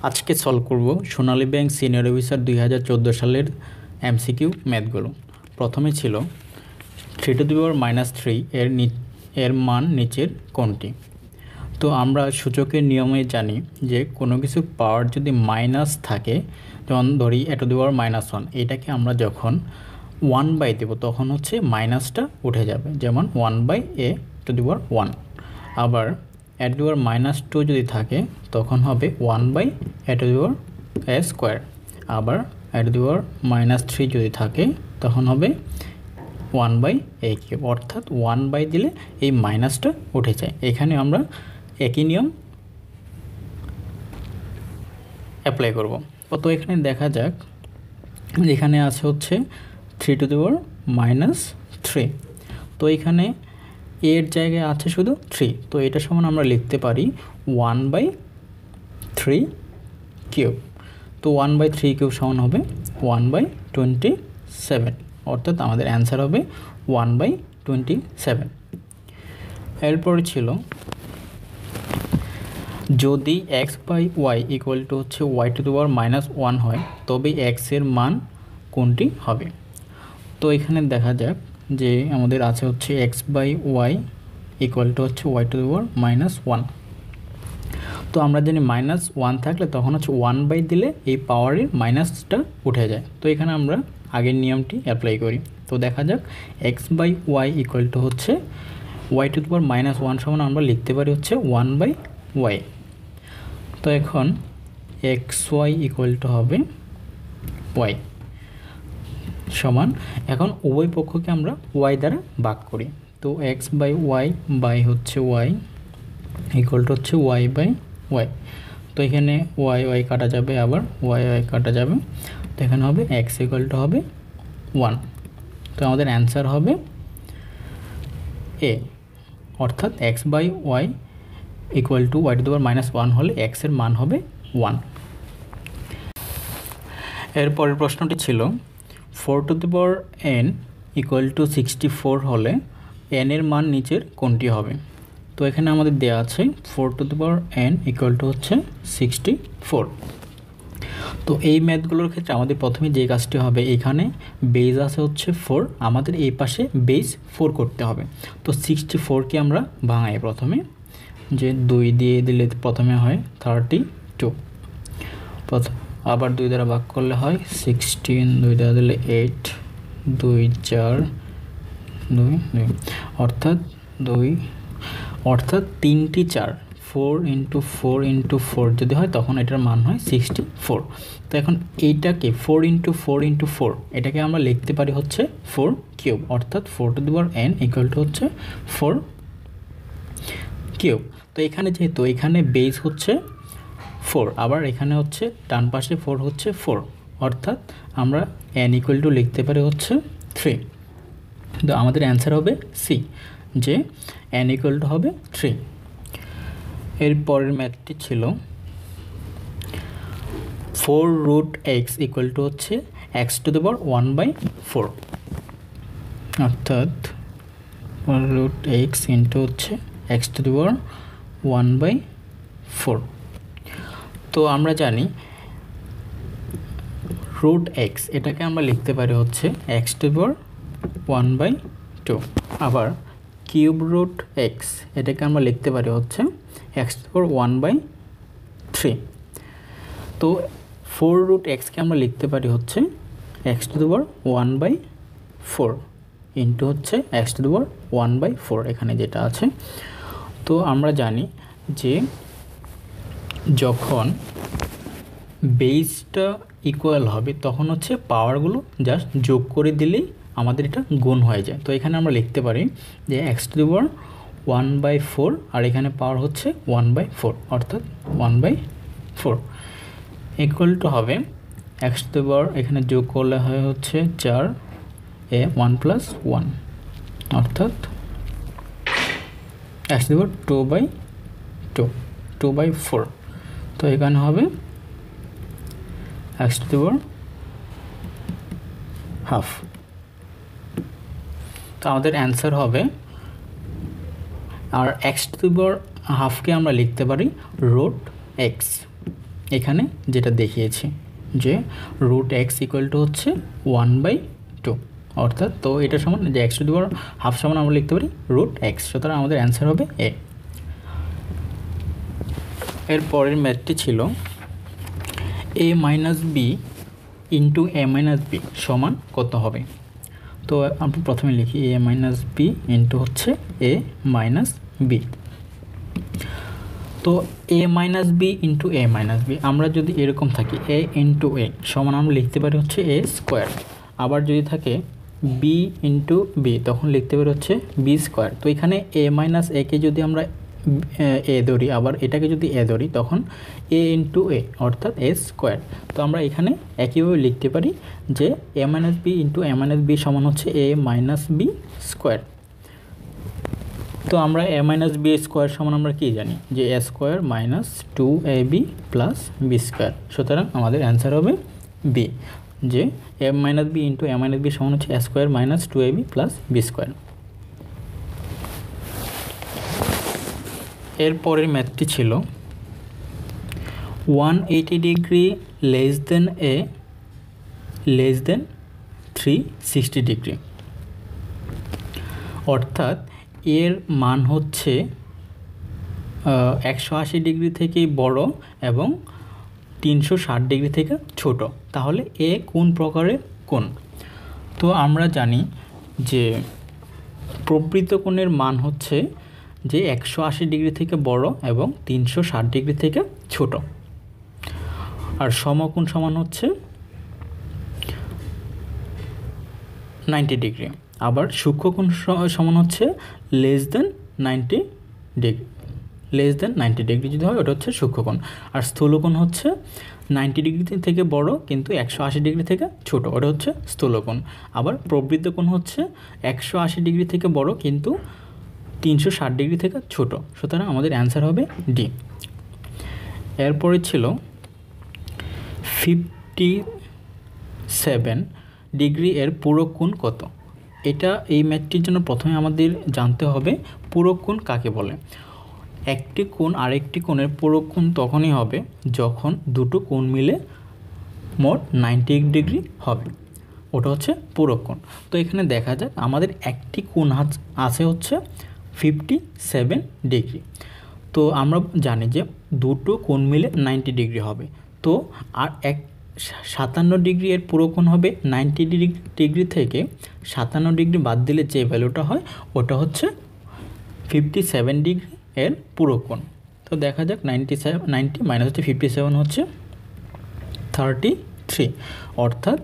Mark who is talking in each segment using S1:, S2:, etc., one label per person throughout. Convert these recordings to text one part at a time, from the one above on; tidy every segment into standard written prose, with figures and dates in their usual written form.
S1: আজকে সলভ করব সোনালী bank senior officer 2014 সালের এমসিকিউ ম্যাথগুলো। প্রথমে ছিল 3⁻³ এর মান নিচের কোনটি। তো আমরা সূচকের নিয়মে জানি যে কোনো কিছু পাওয়ার যদি মাইনাস থাকে, যেমন ধরি a⁻⁻1, এটাকে আমরা যখন 1/, দেব তখন হচ্ছে মাইনাসটা উঠে যাবে, যেমন 1/a⁻1। আবার a⁻² যদি থাকে তখন হবে 1/a²। আবার a⁻³ যদি থাকে তখন হবে 1/a³, অর্থাৎ 1/, দিলে এই মাইনাসটা উঠে যায়। এখানে আমরা একই নিয়ম অ্যাপ্লাই করব। তো এখানে দেখা যাক, এখানে আছে হচ্ছে 3⁻³ তো এখানে এর জায়গায় আছে শুধু 3, তো এটা সমান আমরা লিখতে পারি 1/3³। তো 1/3³ সমান হবে 1/27, অর্থাৎ আমাদের অ্যান্সার হবে 1/27। এরপরে ছিল যদি x/y হচ্ছে y⁻⁻1 হয়, তবে x এর মান কোনটি হবে। তো এখানে দেখা যাক যে আমাদের আছে হচ্ছে x/y হচ্ছে y⁻⁻1। তো আমরা জানি -1 থাকলে তখন হচ্ছে 1/, দিলে এই পাওয়ারের মাইনাসটা উঠে যায়। তো এখানে আমরা আগের নিয়মটি অ্যাপ্লাই করি। তো দেখা যাক x/y হচ্ছে y⁻⁻1 সমান আমরা লিখতে পারি হচ্ছে 1/y। তো এখন xy হবে y সমান, এখন উভয় পক্ষকে আমরা y দ্বারা ভাগ করি। তো x/y হচ্ছে y হচ্ছে y/y। তো এখানে y কাটা যাবে, আবার y কাটা যাবে, তো এখানে হবে x হবে 1। তো আমাদের অ্যান্সার হবে a, অর্থাৎ x/y y⁻⁻1 হলে x এর মান হবে 1। এরপরের প্রশ্নটি ছিল 4n 64 হলে n এর মান নিচের কোনটি হবে। তো এখানে আমাদের দেওয়া আছে 4n হচ্ছে 64। তো এই ম্যাথগুলোর ক্ষেত্রে আমাদের প্রথমে যে কাজটি হবে, এখানে বেজ আছে হচ্ছে 4, আমাদের এই পাশে বেজ 4 করতে হবে। তো 64কে আমরা ভাঙাই প্রথমে, যে 2 দিয়ে দিলে প্রথমে হয় 32, আবার 2 দ্বারা ভাগ করলে হয় 16, 2 দ্বারা দিলে 8, 2 4 2 2, অর্থাৎ 3টি 4, 4 × 4 × 4 যদি হয় তখন এটার মান হয় 64। তো এখন এইটাকে 4 × 4 × 4 এটাকে আমরা লিখতে পারি হচ্ছে 4³, অর্থাৎ 4n হচ্ছে 4³। তো এখানে যেহেতু এখানে বেজ হচ্ছে 4, আবার এখানে হচ্ছে ডান পাশে 4 হচ্ছে 4, অর্থাৎ আমরা n লিখতে পারি হচ্ছে 3। তো আমাদের অ্যান্সার হবে সি, যে n হবে 3। এর পরের ম্যাথটি ছিল 4√x হচ্ছে x⁴, অর্থাৎ 4√x হচ্ছে x⁴। তো আমরা জানি √x এটাকে আমরা লিখতে পারি হচ্ছে x⁴, আবার √x এটাকে আমরা লিখতে পারি হচ্ছে x⁴। তো 4√x কে আমরা লিখতে পারি হচ্ছে x⁴ ইন্টু হচ্ছে x⁴ এখানে যেটা আছে। তো আমরা জানি যে যখন বেসটা ইকুয়াল হবে তখন হচ্ছে পাওয়ারগুলো জাস্ট যোগ করে দিলেই আমাদের এটা গুণ হয়ে যায়। তো এখানে আমরা লিখতে পারি যে x⁴ 1/4 আর এখানে পাওয়ার হচ্ছে 1/4, অর্থাৎ 1/4 ইকুয়াল টু হবে x⁴, এখানে যোগ করলে হয় হচ্ছে 4, 1 + 1, অর্থাৎ x⁴ 2/4। তো এখানে হবে x⁴ হাফ। তো আমাদের অ্যান্সার হবে, আর x⁴ হাফকে আমরা লিখতে পারি √x, এখানে যেটা দেখিয়েছি যে √x ইকুয়াল টু হচ্ছে 1/2, অর্থাৎ তো এটা সমান যে x to the power half সমান আমরা লিখতে পারি √x। সুতরাং আমাদের অ্যান্সার হবে এ। এর পরের ম্যাথটি ছিল a minus B into a minus B সমান কত হবে। তো আমরা প্রথমে লিখি a মাইনাস বি ইন্টু হচ্ছে a মাইনাস বি। তো a minus B into a minus B আমরা যদি এরকম থাকি a ইন্টু a সমান আমরা লিখতে পারি হচ্ছে a স্কোয়ার। আবার যদি থাকে b ইন্টু বি তখন লিখতে পারি হচ্ছে b স্কোয়ার। তো এখানে a মাইনাস a কে যদি আমরা a ধরি, আবার এটাকে যদি a ধরি তখন a ইন্টু a অর্থাৎ a স্কোয়ার। তো আমরা এখানে একইভাবে লিখতে পারি যে a minus B into a minus B সমান হচ্ছে a মাইনাস বি স্কোয়ার। তো আমরা a মাইনাস বি স্কোয়ার সমান আমরা কি জানি যে a square minus 2ab plus B square. সুতরাং আমাদের অ্যান্সার হবে বি, যে a minus B into a minus B সমান হচ্ছে a square minus 2ab plus B square. এর পরের ম্যাথটি ছিল 180 degree less than A less than 360 degree, অর্থাৎ এর মান হচ্ছে 180 ডিগ্রি থেকে বড় এবং 360 ডিগ্রি থেকে ছোট, তাহলে এ কোন প্রকারের কোণ। তো আমরা জানি যে প্রকৃত কোণের মান হচ্ছে যে 180 ডিগ্রি থেকে বড় এবং 360 ডিগ্রি থেকে ছোট, আর সমকোণ সমান হচ্ছে 90 ডিগ্রি। আবার সূক্ষ্মকোণ সমান হচ্ছে লেস দেন 90 ডিগ্রি, লেস দেন 90 ডিগ্রি যদি হয় ওটা হচ্ছে সূক্ষ্মকোণ। আর স্থূলকোণ হচ্ছে 90 ডিগ্রি থেকে বড় কিন্তু 180 ডিগ্রি থেকে ছোট, ওটা হচ্ছে স্থূলকোণ। আবার প্রবৃত্ত কোণ হচ্ছে 180 ডিগ্রি থেকে বড় কিন্তু 360 ডিগ্রি থেকে ছোট। সুতরাং আমাদের অ্যান্সার হবে ডি। এরপরে ছিল 57 ডিগ্রি এর পূরক কোণ কত। এটা এই ম্যাথটির জন্য প্রথমে আমাদের জানতে হবে পূরক কোণ কাকে বলে। একটি কোণ আরেকটি কোণের পূরক কোণ তখনই হবে যখন দুটো কোণ মিলে মোট 90 ডিগ্রি হবে, ওটা হচ্ছে পূরক কোণ। তো এখানে দেখা যাক আমাদের একটি কোণ আছে হচ্ছে 57 ডিগ্রি। তো আমরা জানি যে দুটো কোণ মিলে 90 ডিগ্রি হবে, তো আর 57 ডিগ্রি এর পূরক কোণ হবে 90 ডিগ্রি থেকে 57 ডিগ্রি বাদ দিলে যে ভ্যালুটা হয় ওটা হচ্ছে 57 ডিগ্রি এর পূরক কোণ। তো দেখা যাক 90 মাইনাস হচ্ছে 57 হচ্ছে 33, অর্থাৎ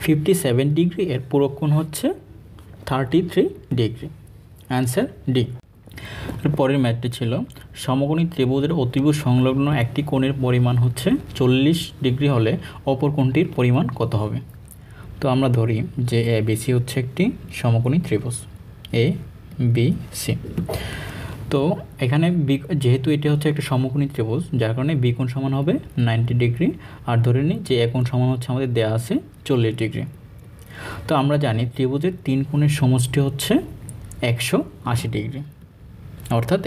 S1: 57 ডিগ্রি এর পূরক কোণ হচ্ছে 33 ডিগ্রি। Answer D. পরের ম্যাথটি ছিল সমকোণী ত্রিভুজের অতিভুজ সংলগ্ন একটি কোণের পরিমাণ হচ্ছে 40 ডিগ্রি হলে অপর কোণটির পরিমাণ কত হবে। তো আমরা ধরি যে এ বি সি হচ্ছে একটি সমকোণী ত্রিভুজ এ বি সি। তো এখানে যেহেতু এটি হচ্ছে একটা সমকোণী ত্রিভুজ যার কারণে বি কোণ সমান হবে 90 ডিগ্রি, আর ধরে নিই যে এ কোণ সমান হচ্ছে আমাদের দেয়া আছে 40 ডিগ্রি। তো আমরা জানি ত্রিভুজের তিন কোণের সমষ্টি হচ্ছে 180 ডিগ্রি, অর্থাৎ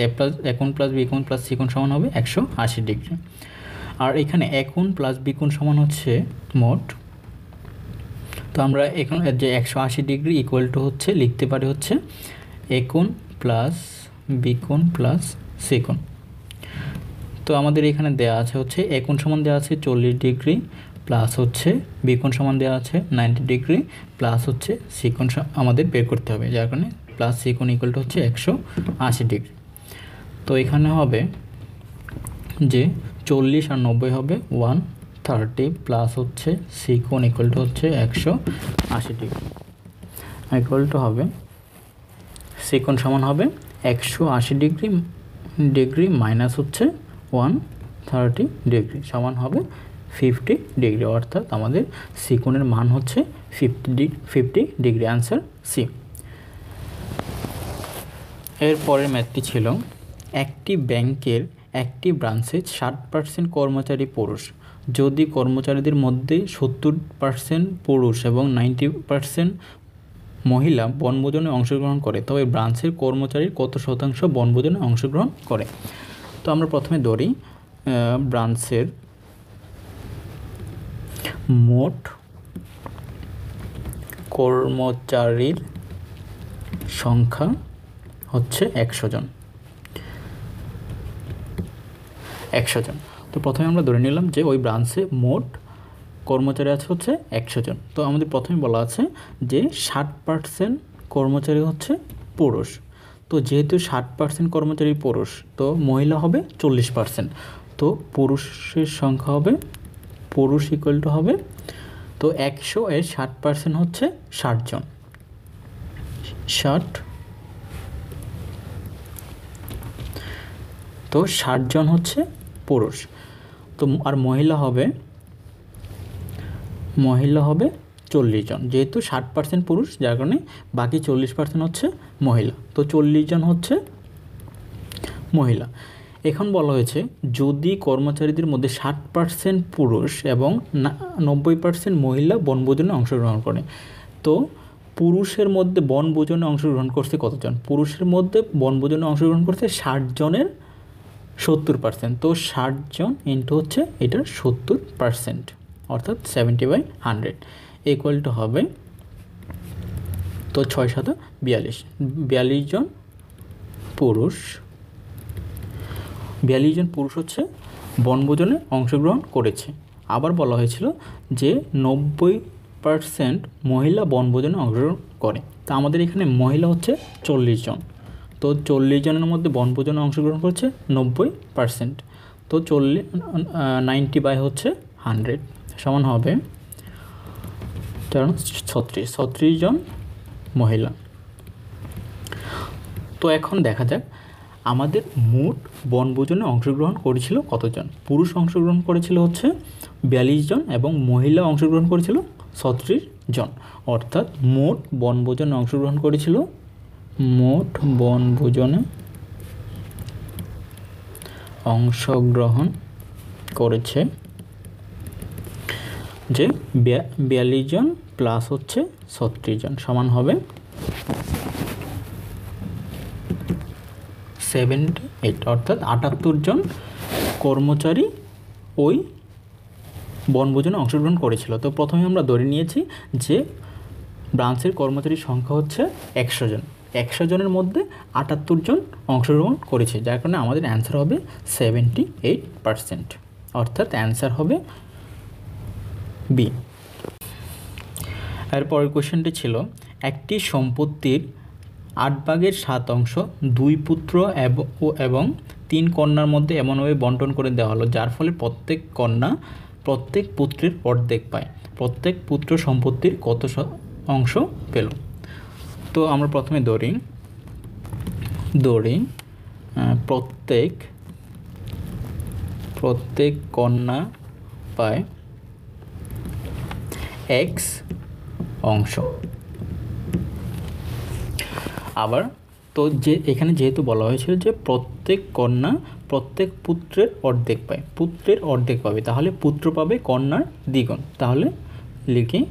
S1: এ কোণ প্লাস বি কোণ প্লাস সি কোণ সমান হবে 180 ডিগ্রি। আর এখানে এ কোণ প্লাস বি কোণ সমান হচ্ছে মোট, তো আমরা এখন যে 180 ডিগ্রি ইকুয়াল টু হচ্ছে লিখতে পারি হচ্ছে এ কোণ প্লাস বি কোণ প্লাস সি কোণ। তো আমাদের এখানে দেওয়া আছে হচ্ছে এ কোণ সমান দেওয়া আছে 40 ডিগ্রি প্লাস হচ্ছে বি কোণ সমান দেওয়া আছে 90 ডিগ্রি প্লাস হচ্ছে সি কোণ আমাদের বের করতে হবে, যার কারণে প্লাস সি কোণ ইকুয়াল টু হচ্ছে 180 ডিগ্রি। তো এখানে হবে যে 40 আর 90 হবে 130 প্লাস হচ্ছে সি কোণ ইকুয়াল টু হচ্ছে 180 ডিগ্রি ইকুয়াল টু হবে সি কোণ সমান হবে 180 ডিগ্রি মাইনাস হচ্ছে 130 ডিগ্রি সমান হবে 50 ডিগ্রি, অর্থাৎ আমাদের সি কোণের মান হচ্ছে 50 ডিগ্রি। Answer C. এর পরের ম্যাথটি ছিল একটি ব্যাংকের একটি ব্রাঞ্চে 60% কর্মচারী পুরুষ, যদি কর্মচারীদের মধ্যে 70% পুরুষ এবং 90% মহিলা বনভোজনে অংশগ্রহণ করে তবে ব্রাঞ্চের কর্মচারীর কত শতাংশ বনভোজনে অংশগ্রহণ করে। তো আমরা প্রথমে ধরি ব্রাঞ্চের মোট কর্মচারীর সংখ্যা হচ্ছে 100 জন। তো প্রথমে আমরা ধরে নিলাম যে ওই ব্রাঞ্চে মোট কর্মচারী আছে হচ্ছে 100 জন। তো আমাদের প্রথমে বলা আছে যে 60% কর্মচারী হচ্ছে পুরুষ। তো যেহেতু 60% কর্মচারী পুরুষ, তো মহিলা হবে 40%। তো পুরুষের সংখ্যা হবে, পুরুষ ইকুয়াল টু হবে, তো 100 এর 60% হচ্ছে 60 জন। 60, তো 60 জন হচ্ছে পুরুষ। তো আর মহিলা হবে 40 জন। যেহেতু 60% পুরুষ, যার কারণে বাকি 40% হচ্ছে মহিলা। তো 40 জন হচ্ছে মহিলা। এখন বলা হয়েছে যদি কর্মচারীদের মধ্যে 60% পুরুষ এবং 90% মহিলা বনভোজনে অংশগ্রহণ করে, তো পুরুষের মধ্যে বনভোজনে অংশগ্রহণ করছে কতজন? পুরুষের মধ্যে বনভোজনে অংশগ্রহণ করছে 60 জনের 70%। তো 60 জন ইন্টু হচ্ছে এটার 70%, অর্থাৎ 70/100 ইকুয়াল টু হবে, তো 6 7 42, 42 জন পুরুষ, 42 জন পুরুষ হচ্ছে বনভোজনে অংশগ্রহণ করেছে। আবার বলা হয়েছিল যে 90% মহিলা বনভোজনে অংশগ্রহণ করে। তা আমাদের এখানে মহিলা হচ্ছে 40 জন। তো 40 জনের মধ্যে বনভোজনে অংশগ্রহণ করছে 90%। তো 90/100 সমান হবে 36 জন মহিলা। তো এখন দেখা যাক আমাদের মোট বনভোজনে অংশগ্রহণ করেছিল কতজন। পুরুষ অংশগ্রহণ করেছিল হচ্ছে 42 জন এবং মহিলা অংশগ্রহণ করেছিল 36 জন। অর্থাৎ মোট বনভোজনে অংশগ্রহণ করেছে যে 42 জন প্লাস হচ্ছে 36 জন সমান হবে 78, অর্থাৎ 78 জন কর্মচারী ওই বনভোজনে অংশগ্রহণ করেছিল। তো প্রথমে আমরা ধরে নিয়েছি যে ব্রাঞ্চের কর্মচারীর সংখ্যা হচ্ছে 100 জন। 100 জনের মধ্যে 78 জন অংশগ্রহণ করেছে, যার কারণে আমাদের অ্যান্সার হবে 78%, অর্থাৎ অ্যান্সার হবে বি। এরপরের কোয়েশ্চেনটি ছিল একটি সম্পত্তির 8/7 2 পুত্র এবং 3 কন্যার মধ্যে এমনভাবে বন্টন করে দেওয়া হলো যার ফলে প্রত্যেক কন্যা প্রত্যেক পুত্রের অর্ধেক পায়। প্রত্যেক পুত্র সম্পত্তির কত অংশ পেল? তো আমরা প্রথমে ধরি প্রত্যেক কন্যা পায় x অংশ। আবার তো যে এখানে যেহেতু বলা হয়েছিল যে প্রত্যেক কন্যা প্রত্যেক পুত্রের অর্ধেক পায়, পুত্রের অর্ধেক পাবে, তাহলে পুত্র পাবে কন্যার দ্বিগুণ। তাহলে লিখি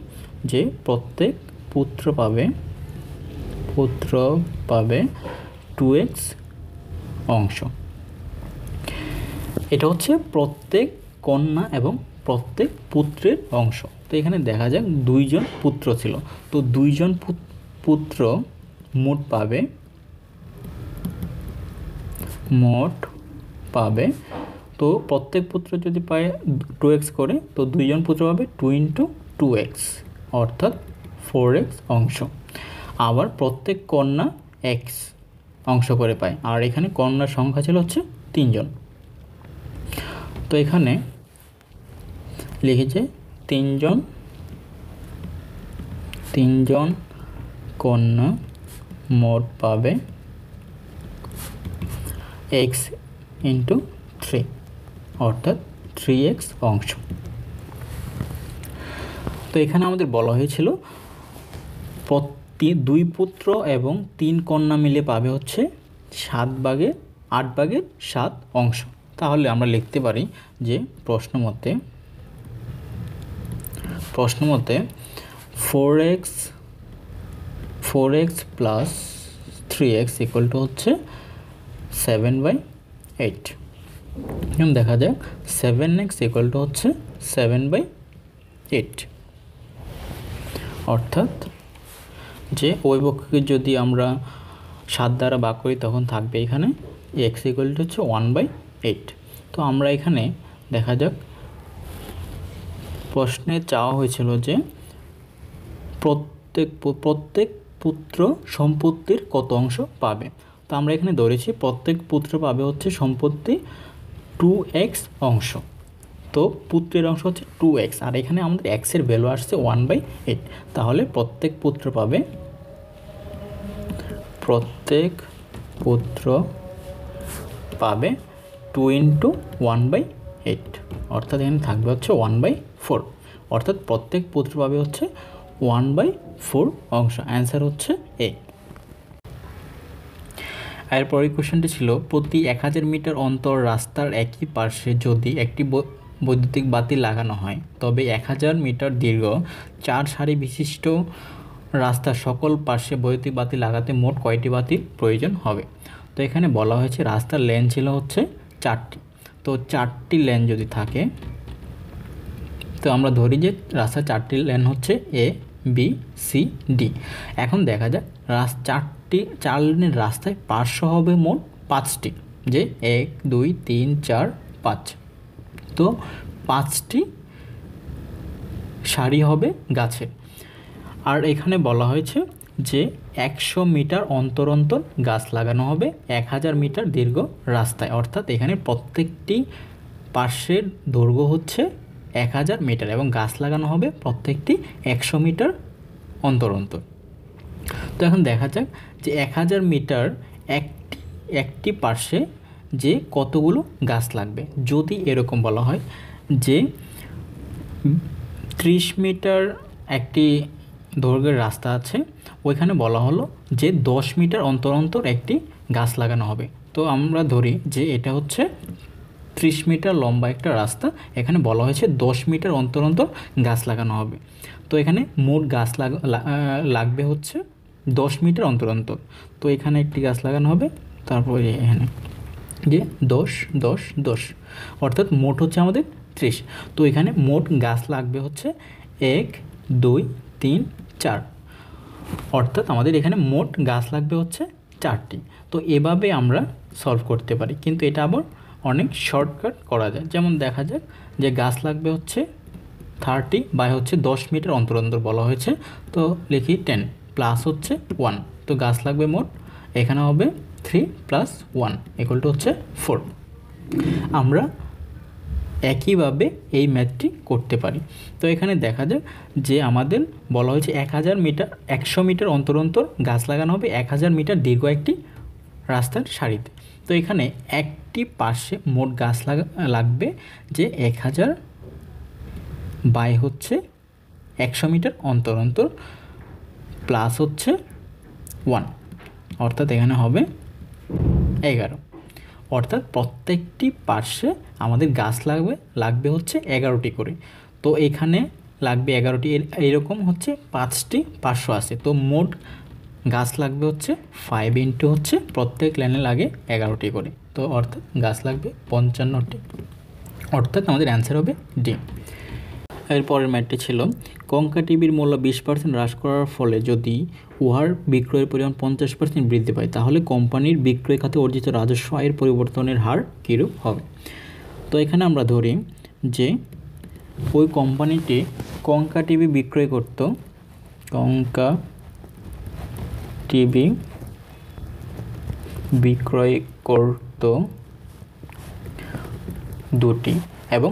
S1: যে প্রত্যেক পুত্র পাবে 2x অংশ। এটা হচ্ছে প্রত্যেক কন্যা এবং প্রত্যেক পুত্রের অংশ। তো এখানে দেখা যাক 2 জন পুত্র ছিল, তো 2 জন পুত্র মোট পাবে, তো প্রত্যেক পুত্র যদি পায় 2x করে, তো 2 জন পুত্র পাবে 2 × 2x, অর্থাৎ 4x অংশ। আবার প্রত্যেক কন্যা x অংশ করে পায়, আর এখানে কন্যার সংখ্যা ছিল হচ্ছে 3 জন। তো এখানে লিখেছে 3 জন কন্যা মোট পাবে x × 3, অর্থাৎ 3x অংশ। তো এখানে আমাদের বলা হয়েছিল 2 পুত্র এবং 3 কন্যা মিলে পাবে হচ্ছে 8/7 অংশ। তাহলে আমরা লিখতে পারি যে প্রশ্ন মতে 4x plus 3x equal to হচ্ছে 7/8। এখন দেখা যাক 7x ইকুয়াল টু হচ্ছে 7/8। 8, অর্থাৎ যে ওই পক্ষকে যদি আমরা 7 দ্বারা ভাগ করি তখন থাকবে এখানে x ইকুয়াল টু হচ্ছে 1/8। তো আমরা এখানে দেখা যাক প্রশ্নে চাওয়া হয়েছিল যে প্রত্যেক পুত্র সম্পত্তির কত অংশ পাবে। তো আমরা এখানে ধরেছি প্রত্যেক পুত্র পাবে হচ্ছে সম্পত্তি 2x অংশ। তো পুত্রের অংশ হচ্ছে 2x, আর এখানে আমাদের x এর ভ্যালু আসছে 1/8। তাহলে প্রত্যেক পুত্র পাবে 2 × 1/8, অর্থাৎ এখানে থাকবে হচ্ছে 1/4, অর্থাৎ প্রত্যেক পুত্র পাবে হচ্ছে 1/4 অংশ। অ্যান্সার হচ্ছে এ। এরপরের কোশ্চেনটি ছিল প্রতি 1000 মিটার অন্তর রাস্তার একই পার্শ্বে যদি একটি বৈদ্যুতিক বাতি লাগানো হয় তবে 1000 মিটার দীর্ঘ 4 সারি বিশিষ্ট রাস্তার সকল পার্শ্বে বৈদ্যুতিক বাতি লাগাতে মোট কয়টি বাতির প্রয়োজন হবে। তো এখানে বলা হয়েছে রাস্তার লেন ছিল হচ্ছে 4টি। তো 4টি লেন যদি থাকে, তো আমরা ধরি যে রাস্তার 4টি লেন হচ্ছে এ, বি, সি, ডি। এখন দেখা যায় 4 লেনের রাস্তায় পার্শ্ব হবে মোট 5টি, যে 1, 2, 3, 4, 5। তো 5টি সারি হবে গাছের। আর এখানে বলা হয়েছে যে 100 মিটার অন্তর অন্তর গাছ লাগানো হবে 1000 মিটার দীর্ঘ রাস্তায়, অর্থাৎ এখানে প্রত্যেকটি পার্শ্বের দৈর্ঘ্য হচ্ছে 1000 মিটার এবং গাছ লাগানো হবে প্রত্যেকটি 100 মিটার অন্তর অন্তর। তো এখন দেখা যাক যে 1000 মিটার একটি পার্শ্বে যে কতগুলো গাছ লাগবে। যদি এরকম বলা হয় যে 30 মিটার একটি দৈর্ঘ্যের রাস্তা আছে, ওইখানে বলা হলো যে 10 মিটার অন্তর অন্তর একটি গাছ লাগানো হবে। তো আমরা ধরি যে এটা হচ্ছে 30 মিটার লম্বা একটা রাস্তা, এখানে বলা হয়েছে 10 মিটার অন্তর অন্তর গাছ লাগানো হবে। তো এখানে মোট গাছ লাগবে হচ্ছে 10 মিটার অন্তর অন্তর। তো এখানে একটি গাছ লাগানো হবে, তারপরে এখানে যে 10, 10, 10, অর্থাৎ মোট হচ্ছে আমাদের 30। তো এখানে মোট গাছ লাগবে হচ্ছে 1, 2, 3, 4, অর্থাৎ আমাদের এখানে মোট গাছ লাগবে হচ্ছে 4টি। তো এভাবে আমরা সলভ করতে পারি, কিন্তু এটা আবার অনেক শর্টকাট করা যায়। যেমন দেখা যাক যে গাছ লাগবে হচ্ছে 30 বাই হচ্ছে 10 মিটার অন্তর অন্তর বলা হয়েছে, তো লিখি 10 প্লাস হচ্ছে 1। তো গাছ লাগবে মোট, এখানে হবে 3 + 1 = হচ্ছে 4। আমরা একইভাবে এই ম্যাথটি করতে পারি। তো এখানে দেখা যাক যে আমাদের বলা হয়েছে 100 মিটার অন্তর অন্তর গাছ লাগানো হবে 1000 মিটার দীর্ঘ একটি রাস্তার সারিতে। তো এখানে একটি পাশে মোট গাছ লাগবে যে 1000 বাই হচ্ছে 100 মিটার অন্তর অন্তর প্লাস হচ্ছে 1, অর্থাৎ এখানে হবে 11, অর্থাৎ প্রত্যেকটি পার্শ্বে আমাদের গাছ লাগবে হচ্ছে 11টি করে। তো এখানে লাগবে 11টি, এরকম হচ্ছে 5টি পার্শ্ব আছে। তো মোট গাছ লাগবে হচ্ছে 5 × হচ্ছে প্রত্যেক লাইনে লাগে 11টি করে। তো অর্থাৎ গাছ লাগবে 55টি, অর্থাৎ আমাদের অ্যান্সার হবে ডি। এরপরের ম্যাথটি ছিল কঙ্কা টিভির মূল্য 20% হ্রাস করার ফলে যদি উহার বিক্রয়ের পরিমাণ 50% বৃদ্ধি পায় তাহলে কোম্পানির বিক্রয় খাতে অর্জিত রাজস্ব আয়ের পরিবর্তনের হার কীরূপ হবে। তো এখানে আমরা ধরি যে ওই কোম্পানিটি কঙ্কা টিভি বিক্রয় করত, কঙ্কা টিভি বিক্রয় করত 2টি এবং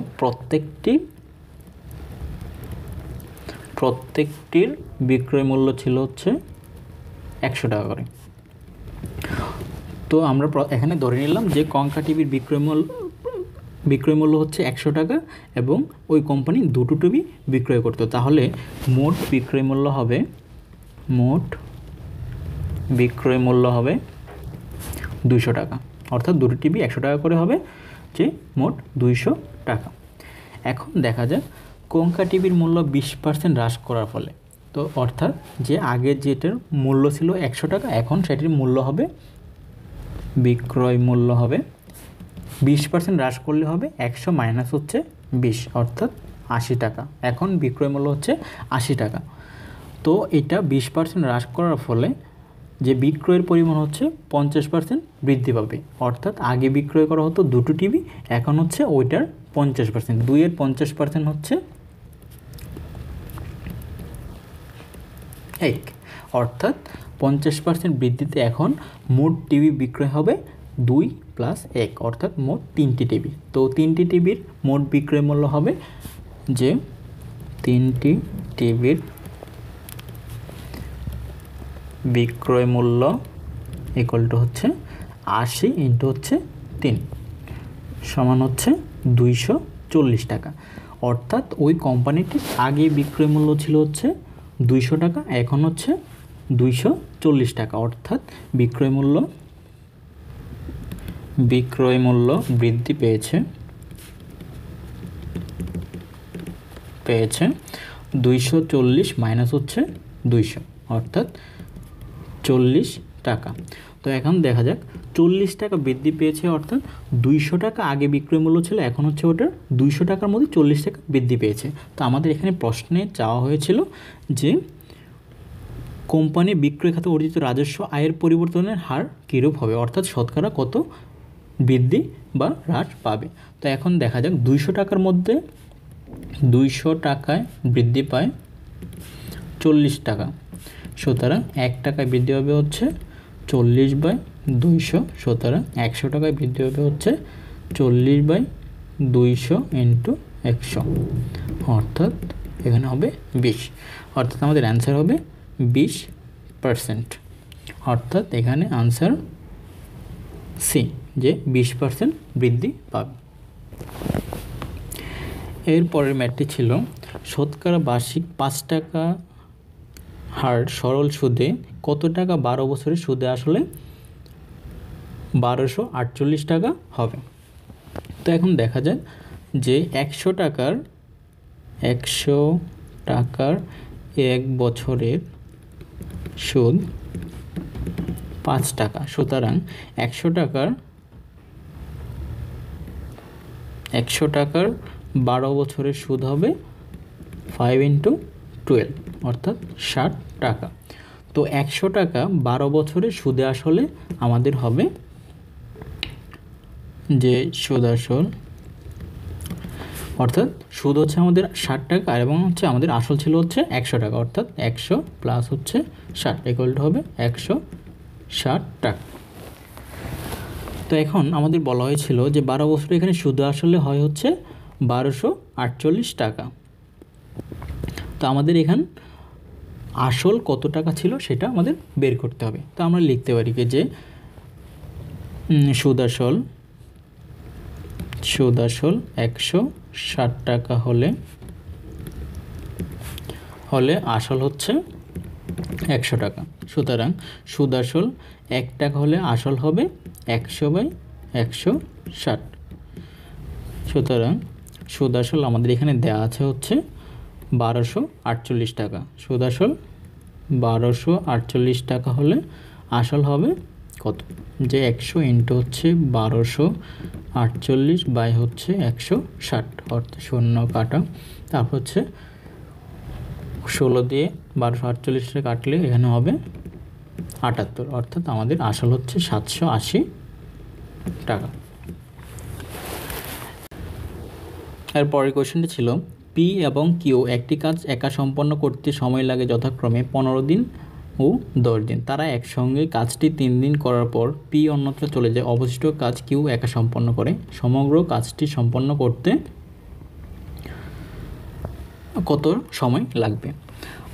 S1: প্রত্যেকটির বিক্রয় মূল্য ছিল হচ্ছে 100 টাকা করে। তো আমরা এখানে ধরে নিলাম যে কঙ্কা টিভির বিক্রয় মূল্য হচ্ছে 100 টাকা এবং ওই কোম্পানি 2টো টিভি বিক্রয় করত। তাহলে মোট বিক্রয় মূল্য হবে 200 টাকা, অর্থাৎ 2টো টিভি 100 টাকা করে হবে, যে মোট 200 টাকা। এখন দেখা যায় কঙ্কা টিভির মূল্য 20% হ্রাস করার ফলে, তো অর্থাৎ যে আগে যেটার মূল্য ছিল 100 টাকা এখন সেটির মূল্য হবে, বিক্রয় মূল্য হবে 20% হ্রাস করলে হবে 100 - হচ্ছে 20, অর্থাৎ 80 টাকা, এখন বিক্রয় মূল্য হচ্ছে 80 টাকা। তো এটা 20% হ্রাস করার ফলে যে বিক্রয়ের পরিমাণ হচ্ছে 50% বৃদ্ধি পাবে। অর্থাৎ আগে বিক্রয় করা হতো দুটো টিভি, এখন হচ্ছে ওইটার 50%, 2-এর 50% হচ্ছে 1, অর্থাৎ 50% বৃদ্ধিতে এখন মোট টিভি বিক্রয় হবে 2 + 1, অর্থাৎ মোট 3টি টিভি। তো 3টি টিভির মোট বিক্রয় মূল্য হবে যে 3টি টিভির বিক্রয় মূল্য ইকুয়াল টু হচ্ছে 80 ইন্টু হচ্ছে 3 সমান হচ্ছে 240 টাকা। অর্থাৎ ওই কোম্পানিটির আগে বিক্রয় মূল্য ছিল হচ্ছে 200 টাকা, এখন হচ্ছে 240 টাকা। অর্থাৎ বিক্রয় মূল্য বৃদ্ধি পেয়েছে 240 মাইনাস হচ্ছে 200, অর্থাৎ 40 টাকা। তো এখন দেখা যাক 40 টাকা বৃদ্ধি পেয়েছে, অর্থাৎ 200 টাকা আগে বিক্রয় মূল্য ছিল, এখন হচ্ছে ওটার 200 টাকার মধ্যে 40 টাকা বৃদ্ধি পেয়েছে। তো আমাদের এখানে প্রশ্নে চাওয়া হয়েছিল যে কোম্পানি বিক্রয় খাতে অর্জিত রাজস্ব আয়ের পরিবর্তনের হার কীরূপ হবে, অর্থাৎ শতকরা কত বৃদ্ধি বা হ্রাস পাবে। তো এখন দেখা যাক 200 টাকার মধ্যে 200 টাকায় বৃদ্ধি পায় 40 টাকা, সুতরাং 1 টাকায় বৃদ্ধি হবে হচ্ছে 40/200, সুতরাং 100 টাকায় বৃদ্ধি হবে হচ্ছে 40/200 ইন্টু 100, অর্থাৎ এখানে হবে 20, অর্থাৎ আমাদের অ্যান্সার হবে 20%। অর্থাৎ এখানে আনসার সি, যে 20% বৃদ্ধি পাবে। এরপরের ম্যাথটি ছিল শতকরা বার্ষিক 5 টাকা হার সরল সুদে কত টাকা 12 বছরের সুদে আসলে 1248 টাকা হবে। তো এখন দেখা যায় যে 100 টাকার 1 বছরের সুদ 5 টাকা, সুতরাং 100 টাকার 12 বছরের সুদ হবে 5 × 12, অর্থাৎ 60 টাকা। তো 100 টাকা 12 বছরের সুদে আসলে আমাদের হবে যে সুদ আসল, অর্থাৎ সুদ হচ্ছে আমাদের 60 টাকা এবং হচ্ছে আমাদের আসল ছিল হচ্ছে 100 টাকা, অর্থাৎ 100 প্লাস হচ্ছে 60 ইকুয়াল টু হবে 160 টাকা। তো এখন আমাদের বলা হয়েছিল যে 12 বছরে এখানে সুদ আসলে হয় হচ্ছে 1248 টাকা। তো আমাদের এখান আসল কত টাকা ছিল সেটা আমাদের বের করতে হবে। তো আমরা লিখতে পারি যে সুদ আসল 160 টাকা হলে আসল হচ্ছে 100 টাকা, সুতরাং সুদ আসল 1 টাকা হলে আসল হবে 100/160, সুতরাং সুদ আসল আমাদের এখানে দেওয়া আছে হচ্ছে 1248 টাকা। সুদ আসল 1248 টাকা হলে আসল হবে কত, যে 100 ইন্টু হচ্ছে 1248 বাই হচ্ছে 160, অর্থাৎ 0 কাটা, তারপর হচ্ছে 16 দিয়ে 1248 কাটলে এখানে হবে 78, অর্থাৎ আমাদের আসল হচ্ছে 780 টাকা। এরপরের কোয়েশ্চেনটি ছিল পি এবং কিউ একটি কাজ একা সম্পন্ন করতে সময় লাগে যথাক্রমে 15 দিন ও 10 দিন। তারা একসঙ্গে কাজটি 3 দিন করার পর পি অন্যত্র চলে যায়, অবশিষ্ট কাজ কিউ একা সম্পন্ন করে। সমগ্র কাজটি সম্পন্ন করতে কত সময় লাগবে?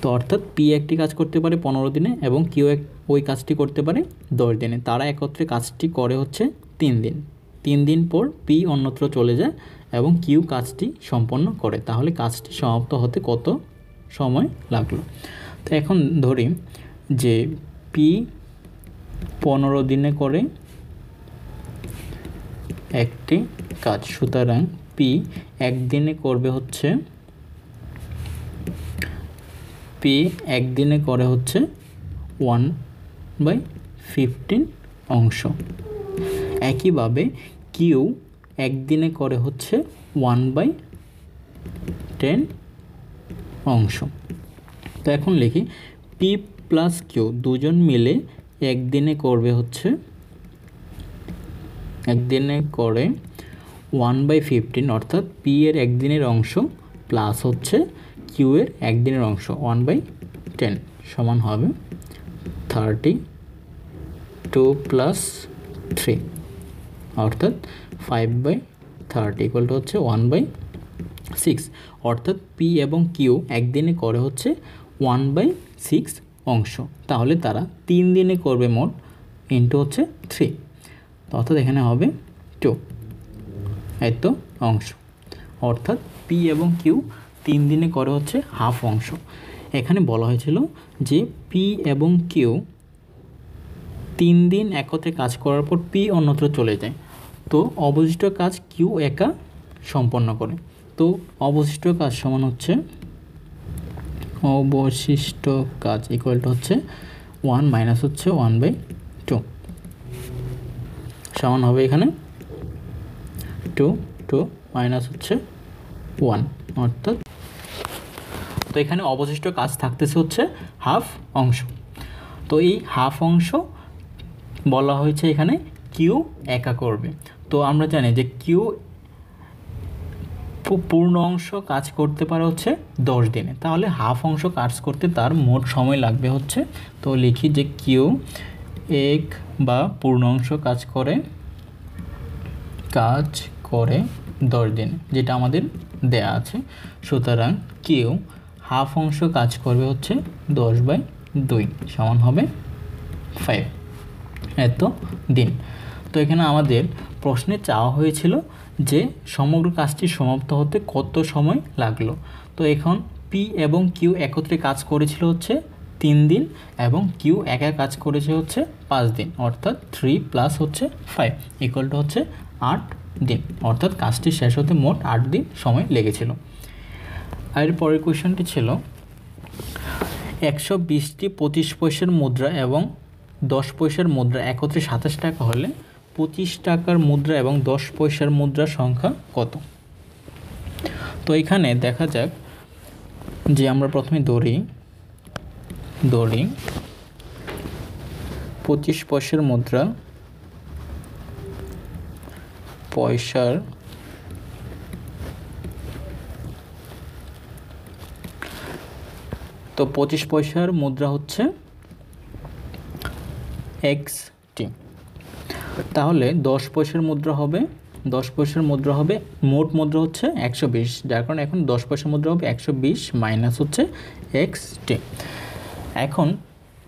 S1: তো অর্থাৎ পি একটি কাজ করতে পারে 15 দিনে এবং কিউ ওই কাজটি করতে পারে 10 দিনে। তারা একত্রে কাজটি করে হচ্ছে 3 দিন। 3 দিন পর পি অন্যত্র চলে যায় এবং কিউ কাজটি সম্পন্ন করে, তাহলে কাজটি সমাপ্ত হতে কত সময় লাগলো? তো এখন ধরি যে পি 15 দিনে করে একটি কাজ, সুতরাং পি একদিনে করবে হচ্ছে হচ্ছে 1/15 অংশ। একইভাবে কিউ একদিনে করে হচ্ছে 1/15 10 অংশ। তো এখন লিখি পি প্লাস কিউ দুজন মিলে একদিনে করবে হচ্ছে একদিনে করে 1/15 অর্থাৎ পি এর একদিনের অংশ প্লাস হচ্ছে কিউ এর একদিনের অংশ 1/10 সমান হবে 32 প্লাস 3 অর্থাৎ 5/30 ইকুয়াল টু হচ্ছে 1/6 অর্থাৎ পি এবং কিউ একদিনে করে হচ্ছে 1/6 অংশ। তাহলে তারা 3 দিনে করবে মোট ইন্টু হচ্ছে 3, অর্থাৎ এখানে হবে 2 এত অংশ। অর্থাৎ পি এবং কিউ 3 দিনে করে হচ্ছে হাফ অংশ। এখানে বলা হয়েছিল যে পি এবং কিউ 3 দিন একত্রে কাজ করার পর পি অন্যত্র চলে যায়, তো অবশিষ্ট কাজ কিউ একা সম্পন্ন করে। তো অবশিষ্ট কাজ সমান হচ্ছে অবশিষ্ট কাজ ইকুয়াল টু হচ্ছে 1 মাইনাস হচ্ছে 1/2 সমান হবে এখানে 2 মাইনাস হচ্ছে 1 অর্থাৎ, তো এখানে অবশিষ্ট কাজ থাকতেছে হচ্ছে হাফ অংশ। তো এই হাফ অংশ বলা হয়েছে এখানে কিউ একা করবে। তো আমরা জানি যে কিউ পূর্ণ অংশ কাজ করতে পারে হচ্ছে 10 দিনে, তাহলে হাফ অংশ কাজ করতে তার মোট সময় লাগবে হচ্ছে, তো লিখি যে কিউ এক বা পূর্ণ অংশ কাজ করে 10 দিন, যেটা আমাদের দেয়া আছে। সুতরাং কিউ হাফ অংশ কাজ করবে হচ্ছে 10/2 সমান হবে 5 এত দিন। তো এখানে আমাদের প্রশ্নে চাওয়া হয়েছিল যে সমগ্র কাজটি সমাপ্ত হতে কত সময় লাগলো। তো এখন পি এবং কিউ একত্রে কাজ করেছিল হচ্ছে 3 দিন এবং কিউ একা কাজ করেছে হচ্ছে 5 দিন, অর্থাৎ 3 প্লাস হচ্ছে 5 ইকুয়াল টু হচ্ছে 8 দিন, অর্থাৎ কাজটি শেষ হতে মোট 8 দিন সময় লেগেছিল। আর পরের কোয়েশ্চনটি ছিল 120টি 25 পয়সার মুদ্রা এবং 10 পয়সার মুদ্রা একত্রে 27 টাকা হলে 25 টাকার মুদ্রা এবং 10 পয়সার মুদ্রার সংখ্যা কত? তো এখানে দেখা যাক যে আমরা প্রথমে ধরি 25 পয়সার মুদ্রা পয়সার তো 25 পয়সার মুদ্রা হচ্ছে XT, তাহলে 10 পয়সার মুদ্রা হবে মোট মুদ্রা হচ্ছে 120, যার কারণে এখন 10 পয়সার মুদ্রা হবে 120 মাইনাস হচ্ছে XT। এখন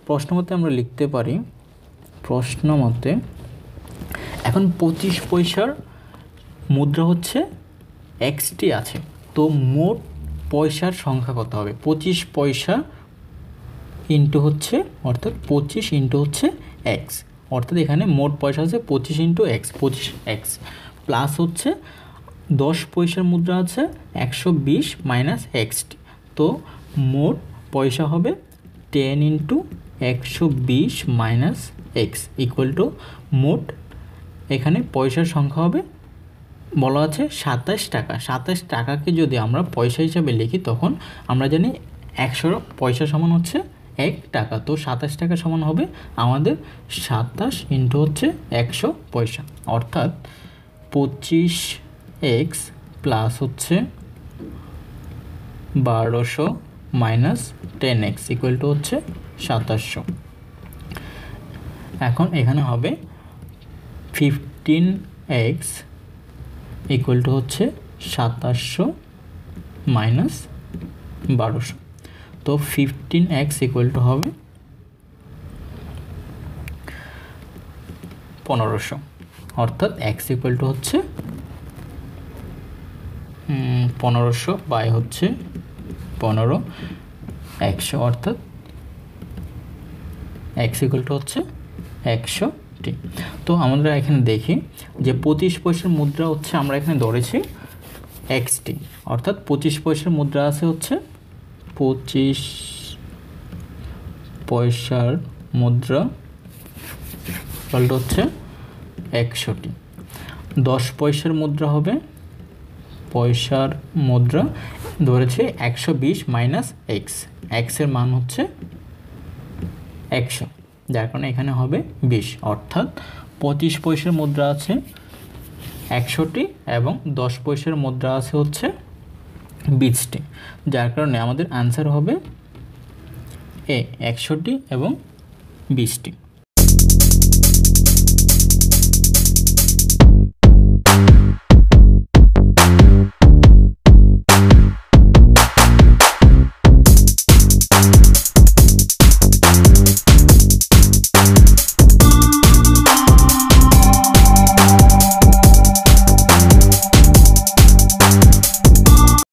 S1: প্রশ্ন মতে আমরা লিখতে পারি এখন 25 পয়সার মুদ্রা হচ্ছে XT আছে, তো মোট পয়সার সংখ্যা কত হবে? 25 পয়সা ইন্টু হচ্ছে অর্থাৎ 25 ইন্টু হচ্ছে X, অর্থাৎ এখানে মোট পয়সা আছে 25 ইন্টু X, 25X প্লাস হচ্ছে 10 পয়সার মুদ্রা আছে 120 মাইনাস XT, তো মোট পয়সা হবে 10 into 120 minus X equal to মোট এখানে পয়সার সংখ্যা হবে বলা আছে 27 টাকা। 27 টাকাকে যদি আমরা পয়সা হিসাবে লিখি তখন আমরা জানি 100 পয়সা সমান হচ্ছে 1 টাকা, তো 27 টাকা সমান হবে আমাদের 27 ইন্টু হচ্ছে 100 পয়সা, অর্থাৎ 25X প্লাস হচ্ছে 1200 মাইনাস 10X ইকুয়াল টু হচ্ছে 2700। এখন এখানে হবে 15X ইকুয়াল টু হচ্ছে 2700 মাইনাস 1200, তো 15X ইকুয়াল টু হবে 1500, অর্থাৎ X ইকুয়াল টু হচ্ছে 1500 বাই হচ্ছে 15 100, অর্থাৎ X ইকুয়াল টু হচ্ছে 100টি। তো আমরা এখানে দেখি যে 25 পয়সার মুদ্রা হচ্ছে আমরা এখানে ধরেছি XT, অর্থাৎ 25 পয়সার মুদ্রা আছে হচ্ছে 25 পয়সার মুদ্রা হচ্ছে 100টি, 10 পয়সার মুদ্রা হবে পয়সার মুদ্রা ধরেছে 120 মাইনাস এক্স, এক্সের মান হচ্ছে 100, যার কারণে এখানে হবে 20, অর্থাৎ 25 পয়সার মুদ্রা আছে 100টি এবং 10 পয়সার মুদ্রা আছে হচ্ছে 20টি, যার কারণে আমাদের আনসার হবে এ 100টি এবং 20টি।